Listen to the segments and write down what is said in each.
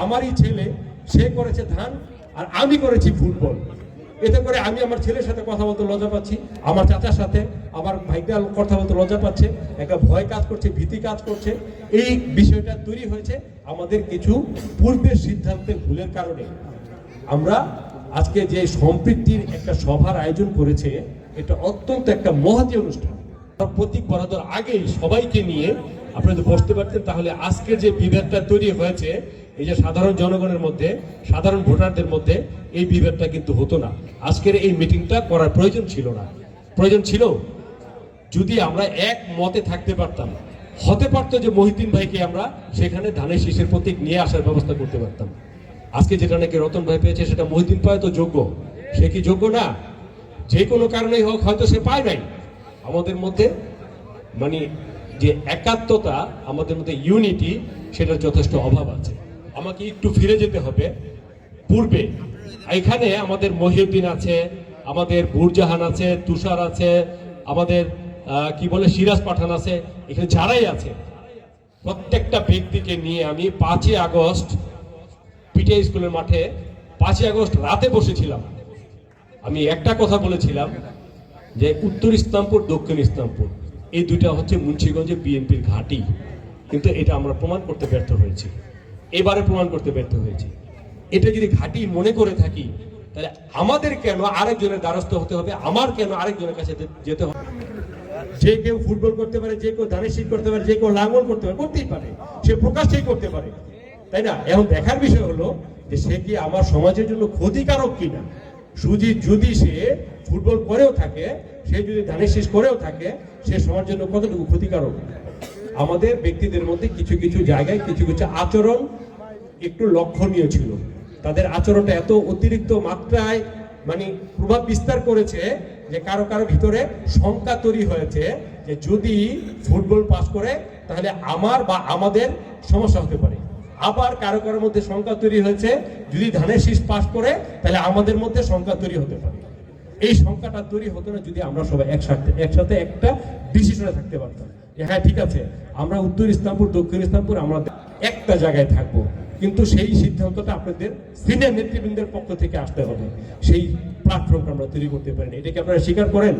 আমারই ছেলে, সে করেছে ধান আর আমি করেছি ফুটবল। এতে করে আমি আমার ছেলের সাথে কথা বলতে লজ্জা পাচ্ছি, আমার চাচার সাথে আমার ভাইটা কথা বলতে লজ্জা পাচ্ছে, একটা ভয় কাজ করছে, ভীতি কাজ করছে। এই বিষয়টা তৈরি হয়েছে আমাদের কিছু পূর্বের সিদ্ধান্তের ভুলের কারণে। আমরা আজকে যে সম্প্রীতির একটা সভার আয়োজন করেছে, এটা অত্যন্ত একটা মহতী অনুষ্ঠান। প্রতীক বরাদ্দর আগেই সবাইকে নিয়ে আপনি যদি বসতে পারতেন, তাহলে আজকের যে বিভেদটা তৈরি হয়েছে এই যে সাধারণ জনগণের মধ্যে, সাধারণ ভোটারদের মধ্যে, এই বিভেদটা কিন্তু হতো না। আজকের এই মিটিংটা করার প্রয়োজন ছিল না। প্রয়োজন ছিল যদি আমরা এক মতে থাকতে পারতাম, হতে পারতো যে মহিউদ্দিন ভাইকে আমরা সেখানে ধানের শীষের প্রতীক নিয়ে আসার ব্যবস্থা করতে পারতাম। আজকে যেটা নাকি রতন ভাই পেয়েছে সেটা মহিউদ্দিন পায় তো যোগ্য, সে কি যোগ্য না? যে কোনো কারণেই হোক হয়তো সে পায় নাই। আমাদের মধ্যে মানে যে একাত্মতা, আমাদের মধ্যে ইউনিটি, সেটার যথেষ্ট অভাব আছে। আমাকে একটু ফিরে যেতে হবে পূর্বে। এখানে আমাদের মহিউদ্দিন আছে, আমাদের বুরজাহান আছে, তুষার আছে, আমাদের কি বলে সিরাজ পাঠান আছে, এখানে যারাই আছে প্রত্যেকটা ব্যক্তিকে নিয়ে আমি 5ই আগস্ট পিটিআই স্কুলের মাঠে 5ই আগস্ট রাতে বসেছিলাম। আমি একটা কথা বলেছিলাম যে উত্তর ইসলামপুর, দক্ষিণ ইসলামপুর, এই দুইটা হচ্ছে মুন্সিগঞ্জে বিএনপির ঘাঁটি। কিন্তু এটা আমরা প্রমাণ করতে ব্যর্থ হয়েছি, এবারে প্রমাণ করতে ব্যর্থ হয়েছি। এটা যদি ঘাঁটি মনে করে থাকি, তাহলে আমাদের কেন আরেকজনের দ্বারস্থ হতে হবে? আমার কেন আরেকজনের কাছে যেতে হবে? যে কেউ ফুটবল করতে পারে, যে কেউ ধানের শীষ করতে পারে, যে কেউ লাঙ্গল করতে পারে, করতেই পারে, সে প্রকাশ্যেই করতে পারে, তাই না? এখন দেখার বিষয় হলো যে সে কি আমার সমাজের জন্য ক্ষতিকারক কিনা। যদি সে ফুটবল করেও থাকে, সে যদি ধানের শীষ করেও থাকে, সে সমাজের জন্য কতটুকু ক্ষতিকারক। আমাদের ব্যক্তিদের মধ্যে কিছু কিছু জায়গায় কিছু কিছু আচরণ একটু লক্ষণীয় ছিল। তাদের আচরণটা এত অতিরিক্ত মাত্রায় মানে প্রভাব বিস্তার করেছে যে কারো কারো ভিতরে শঙ্কা তৈরি হয়েছে যে যদি ফুটবল পাস করে তাহলে আমার বা আমাদের সমস্যা হতে পারে। আবার কারো কারোর মধ্যে শঙ্কা তৈরি হয়েছে যদি ধানের শীষ পাস করে তাহলে আমাদের মধ্যে শঙ্কা তৈরি হতে পারে। এই শঙ্কাটা তৈরি হতো না যদি আমরা সবাই একসাথে একটা ডিসিশনে থাকতে পারতাম যে হ্যাঁ ঠিক আছে, আমরা উত্তর ইসলামপুর, দক্ষিণ ইসলামপুর আমরা একটা জায়গায় থাকবো। কিন্তু সেই সিদ্ধান্তটা আপনাদের সিনিয়র নেতৃবৃন্দের পক্ষ থেকে আসতে হবে। সেই প্ল্যাটফর্মটা আমরা তৈরি করতে পারিনি। এটাকে আপনারা স্বীকার করেন?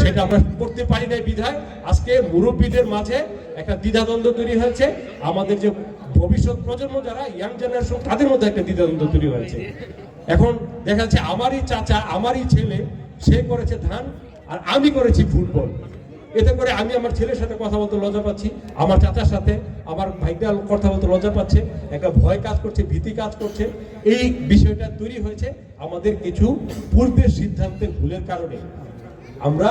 সেটা আমরা করতে পারি নাই বিধায় আজকে মুরব্বীদের মাঝে একটা দ্বিধাদ্বন্দ্ব তৈরি হয়েছে। আমাদের যে ভবিষ্যৎ প্রজন্ম যারা ইয়াং জেনারেশন, তাদের মধ্যে একটা দ্বিধাদ্বন্দ্ব তৈরি হয়েছে। এখন দেখা যাচ্ছে আমারই চাচা, আমারই ছেলে, সে করেছে ধান আর আমি করেছি ফুটবল। এতে করে আমি আমার ছেলের সাথে কথা বলতে লজ্জা পাচ্ছি, আমার চাচার সাথে আমার ভাইটা কথা বলতে লজ্জা পাচ্ছে, একটা ভয় কাজ করছে, ভীতি কাজ করছে। এই বিষয়টা তৈরি হয়েছে আমাদের কিছু পূর্বের সিদ্ধান্তের ভুলের কারণে। আমরা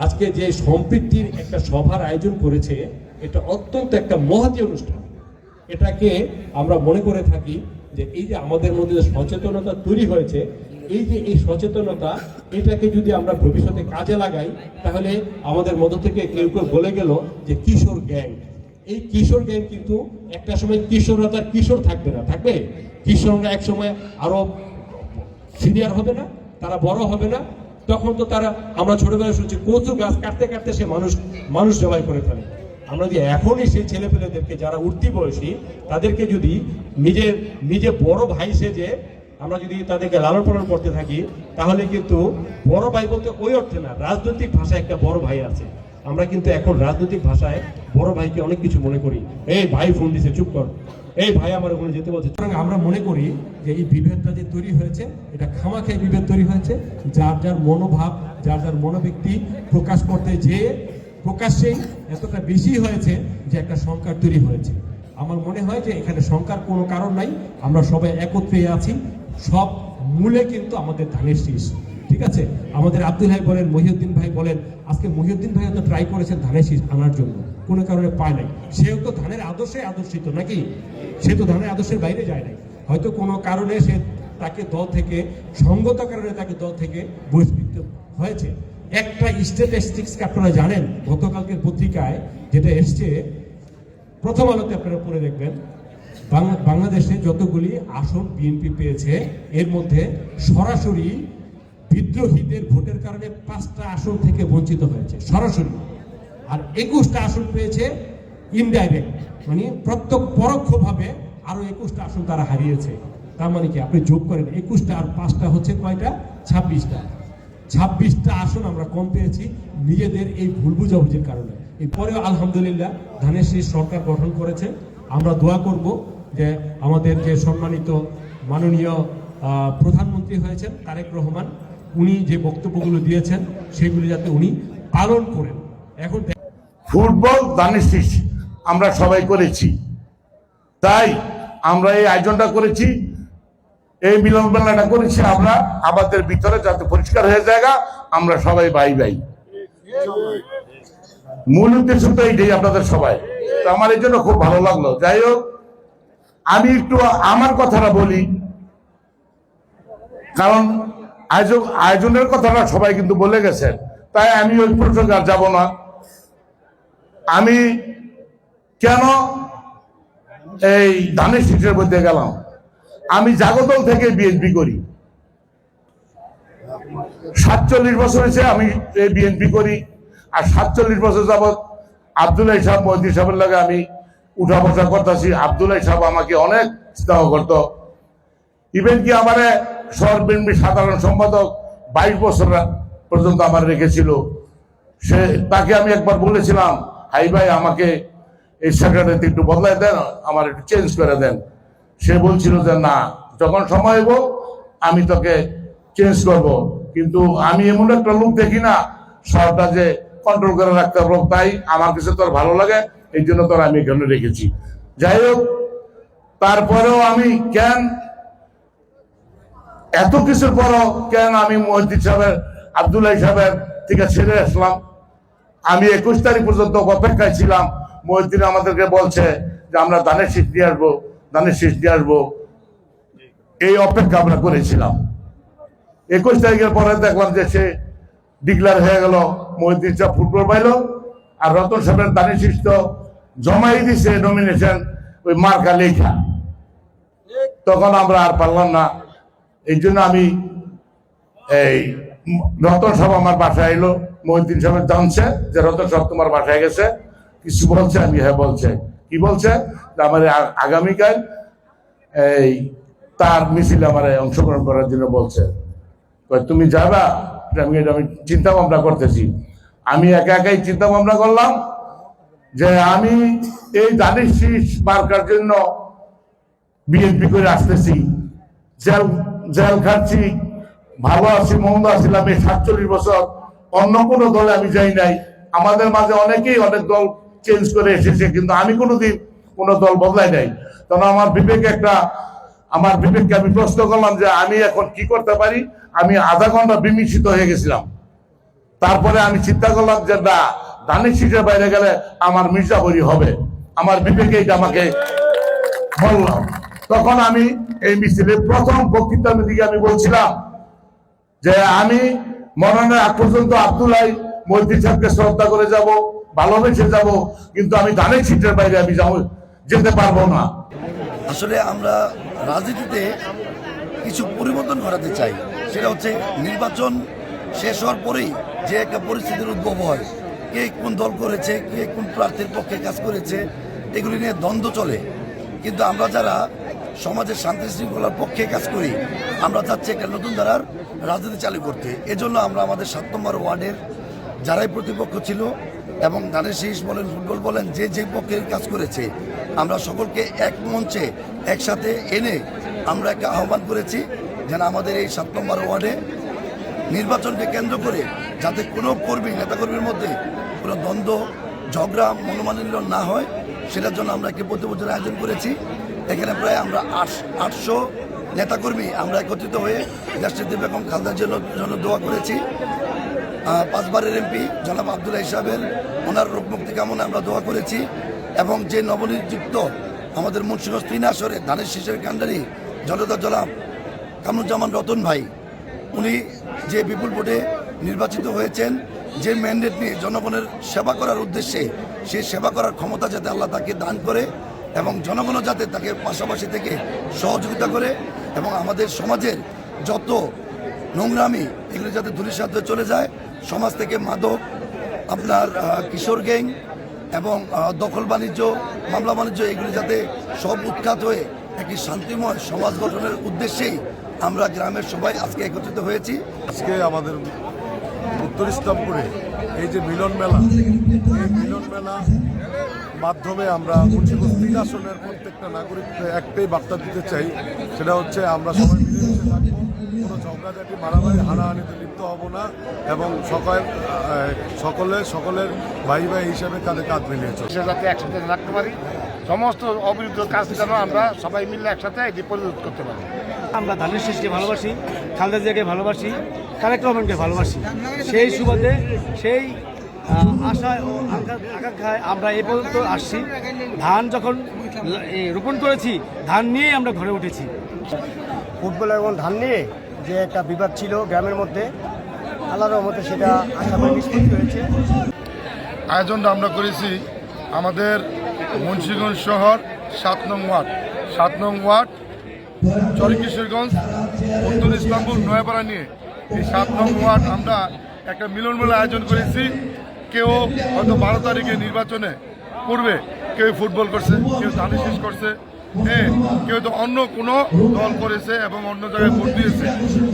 আজকে যে সম্প্রীতির একটা সভার আয়োজন করেছে, এটা অত্যন্ত একটা মহতী অনুষ্ঠান। এটাকে আমরা মনে করে থাকি যে এই যে আমাদের মধ্যে সচেতনতা তৈরি হয়েছে, এই সচেতনতা, এটাকে যদি আমরা ভবিষ্যতে কাজে লাগাই, তাহলে আমাদের মধ্য থেকে কেউ কেউ বলে গেল যে কিশোর গ্যাং। এই কিশোর গ্যাং কিন্তু একটা সময় কিশোররা তার কিশোর থাকবে না, থাকবে কিশোররা এক সময় আরো সিনিয়র হবে না, তারা বড় হবে না। তখন তো তারা, আমরা ছোটবেলায় শুনছি কচু গাছ কাটতে কাটতে সে মানুষ জবাই করে ফেলে। আমরা যদি এখনই সেই ছেলেপেলেদেরকে যারা উঠতি বয়সী, তাদেরকে যদি নিজে বড় ভাই সেজে আমরা যদি তাদেরকে লালন পালন করতে থাকি, তাহলে কিন্তু বড় ভাই বলতে ওই অর্থে না, রাজনৈতিক ভাষায় একটা বড় ভাই আছে। আমরা কিন্তু এখন রাজনৈতিক ভাষায় বড় ভাইকে অনেক কিছু মনে করি। এই ভাই ফোন দিছে, চুপ কর, এই ভাই আমার ওখানে যেতে বলছে। আমরা মনে করি যে এই বিভেদটা যে তৈরি হয়েছে, এটা খামাখাই বিভেদ তৈরি হয়েছে। যার যার মনোভাব, যার যার মনোব্যক্তি প্রকাশ করতে যেয়ে প্রকাশ্যেই এতটা বেশি হয়েছে যে একটা সংখ্যার তৈরি হয়েছে। আমার মনে হয় যে এখানে সংখ্যার কোনো কারণ নাই, আমরা সবাই একত্রে আছি। সব মূলে কিন্তু আমাদের ধানের শীষ, ঠিক আছে? আমাদের আব্দুল ভাই বলেন, মহিউদ্দিন ভাই বলেন, আজকে মহিউদ্দিন ভাই তো ট্রাই করেছেন ধানের শীষ আনার জন্য, কোনো কারণে পায় নাই। সেও তো ধানের আদর্শে আদর্শিত নাকি? সে তো ধানের আদর্শের বাইরে যায় নাই, হয়তো কোনো কারণে সে তাকে দল থেকে, সঙ্গত কারণে তাকে দল থেকে বহিষ্কৃত হয়েছে। একটা স্ট্যাটিস্টিক্স আপনারা জানেন, গতকালকের পত্রিকায় যেটা এসছে, প্রথম আলোতে আপনারা পড়ে দেখবেন, বাংলাদেশে যতগুলি আসন বিএনপি পেয়েছে, এর মধ্যে সরাসরি বিদ্রোহীদের ভোটের কারণে 5টা আসন থেকে বঞ্চিত হয়েছে সরাসরি, আর 21টা আসন পেয়েছে ইনডাইরেক্ট, মানে প্রত্যক্ষ পরোক্ষভাবে আরো 21টা আসন তারা হারিয়েছে। তার মানে কি আপনি যোগ করেন 21টা আর 5টা হচ্ছে কয়টা, 26টা। 26টা আসন আমরা কম পেয়েছি নিজেদের এই ভুল বুঝাবুঝির কারণে। এরপরেও আলহামদুলিল্লাহ ধানের শীষ সরকার গঠন করেছে। আমরা দোয়া করব যে আমাদের যে সম্মানিত মাননীয় প্রধানমন্ত্রী হয়েছেন তারেক রহমান, উনি যে বক্তব্যগুলো দিয়েছেন সেগুলি যাতে উনি পালন করেন। এখন ফুটবল ধানের শীষ আমরা সবাই করেছি, তাই আমরা এই আয়োজনটা করেছি, এই মিলন মেলাটা করেছি আমরা আমাদের ভিতরে যাতে পরিষ্কার হয়ে যায়, আমরা সবাই ভাই ভাই। মূল উদ্দেশ্য তো এইটাই আপনাদের সবাই। তো আমার এই জন্য খুব ভালো লাগলো। যাই হোক, আমি একটু আমার কথাটা বলি, কারণ আয়োজনের কথাটা সবাই কিন্তু বলে গেছেন, তাই আমি ওই প্রসঙ্গে আর যাব না। আমি কেন এই ধানের শীষের মধ্যে গেলাম, আমি জাগদল থেকে বিএনপি করি, 47 বছর হয়েছে আমি এই বিএনপি করি। আর 47 বছর যাবৎ আব্দুল্লাহ সাহেব মহিউদ্দিন সাহেবের লাগে আমি উঠা বসা করতেছি। আব্দুল্লাহ সাহেব আমাকে অনেক স্নেহ করত, ইভেন কি আমার শহর বিএনপি সাধারণ সম্পাদক 22 বছর পর্যন্ত আমার রেখেছিল। তাকে আমি একবার বলেছিলাম, হাই ভাই আমাকে এই সেক্রেটারিতে একটু বদলাই দেন, আমার একটু চেঞ্জ করে দেন। সে বলছিল যে না, যখন সময় হইব আমি তোকে চেঞ্জ করব। কিন্তু আমি এমন একটা লোক দেখি না শহরটা যে কন্ট্রোল করে রাখতে পারবো, তাই আমার কাছে তোর ভালো লাগে, এই জন্য তোর আমি এখানে রেখেছি। যাই হোক, তারপরেও আমি কেন এত কিছুর পরও কেন আমি মহিউদ্দিন সাহেবের আব্দুল্লাহ সাহেবের থেকে ছেড়ে আসলাম। আমি 21 তারিখ পর্যন্ত অপেক্ষায় ছিলাম। মহিউদ্দিন আমাদেরকে বলছে যে আমরা ধানের শীষ দিয়ে আসবো, ধানের শীষ দিয়ে আসবো, এই অপেক্ষা আমরা করেছিলাম। 21 তারিখের পরে দেখলাম যে সে ডিক্লেয়ার হয়ে গেল, মহিউদ্দিন সাহেব ফুটবল পাইল, আর রতন সাহেবের ধানের শীষ তো জমাই দিছে নমিনেশন ওই মার্কা লেখা। তখন আমরা আর পারলাম না, এই জন্য আমি এই রতন সাহেব আমার বাসায় এলো। মহিউদ্দিন সাহেব জানছে যে রতন সাহেব তোমার বাসায় গেছে, কিছু বলছে? আমি হ্যাঁ বলছে। কি বলছে? আমার আগামীকাল এই তার মিছিলে আমার অংশগ্রহণ করার জন্য বলছে। তুমি যাবা? আমি চিন্তা ভাবনা করতেছি। আমি একা একাই চিন্তা ভাবনা করলাম যে আমি এই ধানের শীষ মার্কার জন্য বিএনপি করে আসতেছি, জেল খাচ্ছি, ভালো আছি, মন্দ আছিলাম এই 47 বছর। অন্য কোনো দলে আমি যাই নাই। আমাদের মাঝে অনেকেই অনেক দল চেঞ্জ করে এসেছে, কিন্তু আমি কোনোদিন কোনো দল বদলাই নাই। কারণ আমার বিবেককে আমি প্রশ্ন করলাম যে আমি এখন কি করতে পারি। আমি আধা ঘন্টা বিমিশ্রিত হয়ে গেছিলাম। তারপরে আমি চিন্তা করলাম যে না, ধানের শীষের বাইরে গেলে আমার মির্জাফরি হবে। আমার বিবেকে এটা আমাকে বললাম। তখন আমি এই মিছিলের প্রথম বক্তৃতার দিকে আমি বলছিলাম যে আমি মরণের আগ পর্যন্ত আব্দুল্লাহ মহিউদ্দিন সাহেবকে শ্রদ্ধা করে যাব, ভালোবেসে যাব, কিন্তু আমি ধানের শীষের বাইরে আমি যেতে পারবো না। আসলে আমরা রাজনীতিতে কিছু পরিবর্তন ঘটাতে চাই। সেটা হচ্ছে নির্বাচন শেষ হওয়ার পরেই যে একটা পরিস্থিতির উদ্ভব হয়, কে কোন দল করেছে, কে কোন প্রার্থীর পক্ষে কাজ করেছে, এগুলি নিয়ে দ্বন্দ্ব চলে। কিন্তু আমরা যারা সমাজের শান্তি শৃঙ্খলার পক্ষে কাজ করি, আমরা চাচ্ছি একটা নতুন ধারার রাজনীতি চালু করতে। এজন্য আমরা আমাদের 7 নম্বর ওয়ার্ডের যারাই প্রতিপক্ষ ছিল এবং ধানের শীষ বলেন, ফুটবল বলেন, যে পক্ষের কাজ করেছে, আমরা সকলকে এক মঞ্চে একসাথে এনে আমরা একটা আহ্বান করেছি যেন আমাদের এই 7 নম্বর ওয়ার্ডে নির্বাচনকে কেন্দ্র করে যাতে কোনো নেতাকর্মীর মধ্যে কোনো দ্বন্দ্ব, ঝগড়া, মনোমালিন্য না হয়, সেটার জন্য আমরা একটি প্রতিবছর আয়োজন করেছি। এখানে প্রায় আমরা 800 নেতাকর্মী আমরা একত্রিত হয়ে দেশনেত্রী বেগম খালেদা জন্য দোয়া করেছি। 5 বারের এমপি জনাব আব্দুল্লাহ সাহেবের ওনার রোগ মুক্তি কামনা আমরা দোয়া করেছি। এবং যে নবনিযুক্ত আমাদের মুন্সিগঞ্জ 3 আসরে ধানের শীষের কান্ডারি জনতা জনাব কামরুজ্জামান রতন ভাই, উনি যে বিপুল ভোটে নির্বাচিত হয়েছেন, যে ম্যান্ডেট নিয়ে জনগণের সেবা করার উদ্দেশ্যে, সেই সেবা করার ক্ষমতা যাতে আল্লাহ তাকে দান করে এবং জনগণও যাতে তাকে পাশাপাশি থেকে সহযোগিতা করে এবং আমাদের সমাজের যত নোংরামি এগুলো যাতে ধূলিসাৎ হয়ে চলে যায়। সমাজ থেকে মাদক, আপনার কিশোর গ্যাং এবং দখল বাণিজ্য, মামলা বাণিজ্য এগুলি যাতে সব উৎখাত হয়ে একটি শান্তিময় সমাজ গঠনের উদ্দেশ্যেই আমরা গ্রামের সবাই আজকে একত্রিত হয়েছি। আজকে আমাদের উত্তর ইসলামপুরে এই যে মিলন মেলা, এই মিলন মেলা মাধ্যমে আমরা মুন্সিগঞ্জ 3 আসনের প্রত্যেকটা নাগরিককে একটাই বার্তা দিতে চাই, সেটা হচ্ছে আমরা সবাই মিলেমিশে থাকবো, কোনো ঝগড়াঝাটি মারামারি হানাহানিতে লিপ্ত হব না এবং সকলের ভাই ভাই হিসাবে কাঁধে কাঁধ মিলিয়ে চলবো। যাতে একসাথে থাকতে পারি, সমস্ত অবিরুদ্ধ কাজ যেন আমরা সবাই মিলে একসাথে এটি প্রতিরোধ করতে পারি। আমরা ধানের শীষকে ভালোবাসি, খালেদা জিয়াকে ভালোবাসি, তারেক রহমানকে ভালোবাসি। সেই সুবাদে সেই আশায় ও আকাঙ্ক্ষায় আমরা এ পর্যন্ত আসছি। ধান যখন রোপণ করেছি, ধান নিয়েই আমরা ঘরে উঠেছি। ফুটবল এবং ধান নিয়ে যে একটা বিবাদ ছিল গ্রামের মধ্যে, আল্লাহর রহমতে সেটা আশা করি নিষ্পত্তি হয়েছে। আয়োজনটা আমরা করেছি আমাদের মুন্সিগঞ্জ শহর 7 নং ওয়ার্ড চরকিশোরগঞ্জ উত্তর ইসলামপুর নয়াপাড়া নিয়ে এই 7 নং ওয়ার্ড আমরা একটা মিলন মেলা আয়োজন করেছি। কেউ হয়তো 12 তারিখে নির্বাচনে পূর্বে কেউ ফুটবল করছে, কেউ ধানের শীষ করছে, কেউ তো অন্য কোনো দল করেছে এবং অন্য জায়গায় ভোট দিয়েছে।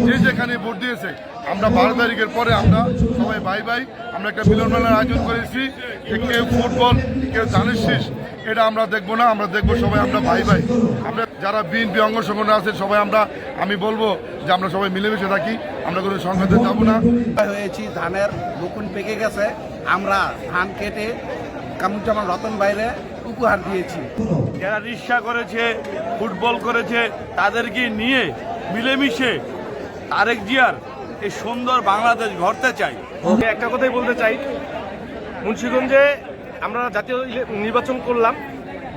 যে যেখানে ভোট দিয়েছে আমরা 12 তারিখের পরে আমরা সবাই ভাই ভাই আমরা একটা মিলন মেলার আয়োজন করেছি। কেউ ফুটবল, কেউ ধানের শীষ, এটা আমরা দেখবো না, আমরা দেখবো সবাই আমরা ভাই ভাই। আমরা যারা বিএনপি অঙ্গ সংগঠন আছে সবাই আমি বলবো যে আমরা সবাই মিলেমিশে থাকি, আমরা কোনো সংঘাতে যাবো না। হয়েছি ধানের বকুন পেকে গেছে, আমরা ধান কেটে কামরুজ্জামান রতন বাইরে উপহার দিয়েছি। যারা রিক্সা করেছে, ফুটবল করেছে, তাদেরকে নিয়ে মিলেমিশে তারেক জিয়ার এই সুন্দর বাংলাদেশ গড়তে চাই। একটা কথাই বলতে চাই, মুন্সিগঞ্জে আমরা জাতীয় নির্বাচন করলাম,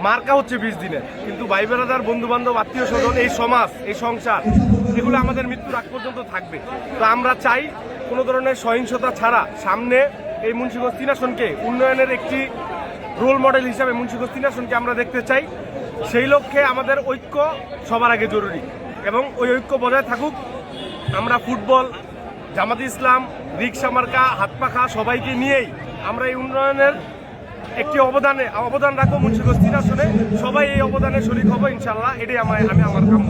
মার্কা হচ্ছে 20 দিনের, কিন্তু ভাই বেড়াদার, বন্ধু বান্ধব, আত্মীয় স্বজন, এই সমাজ, এই সংসার, এগুলো আমাদের মৃত্যুর আগ পর্যন্ত থাকবে। তো আমরা চাই কোনো ধরনের সহিংসতা ছাড়া সামনে এই মুন্সিগঞ্জ 3 আসনকে উন্নয়নের একটি রোল মডেল হিসাবে মুন্সিগঞ্জ 3 আসনকে আমরা দেখতে চাই। সেই লক্ষ্যে আমাদের ঐক্য সবার আগে জরুরি এবং ওই ঐক্য বজায় থাকুক। আমরা ফুটবল, জামাতে ইসলাম, রিক্সা মার্কা, হাত পাখা সবাইকে নিয়েই আমরা এই উন্নয়নের একটি অবদান রাখবো। মুন্সিগঞ্জ 3 আসনে সবাই এই অবদানে শরিক হবো ইনশাল্লাহ। এটাই আমি আমার কাম্য।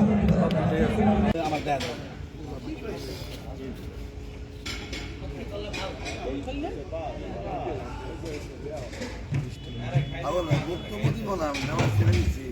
বক্তব্য দিব না, আমি ছেড়ে দিচ্ছি।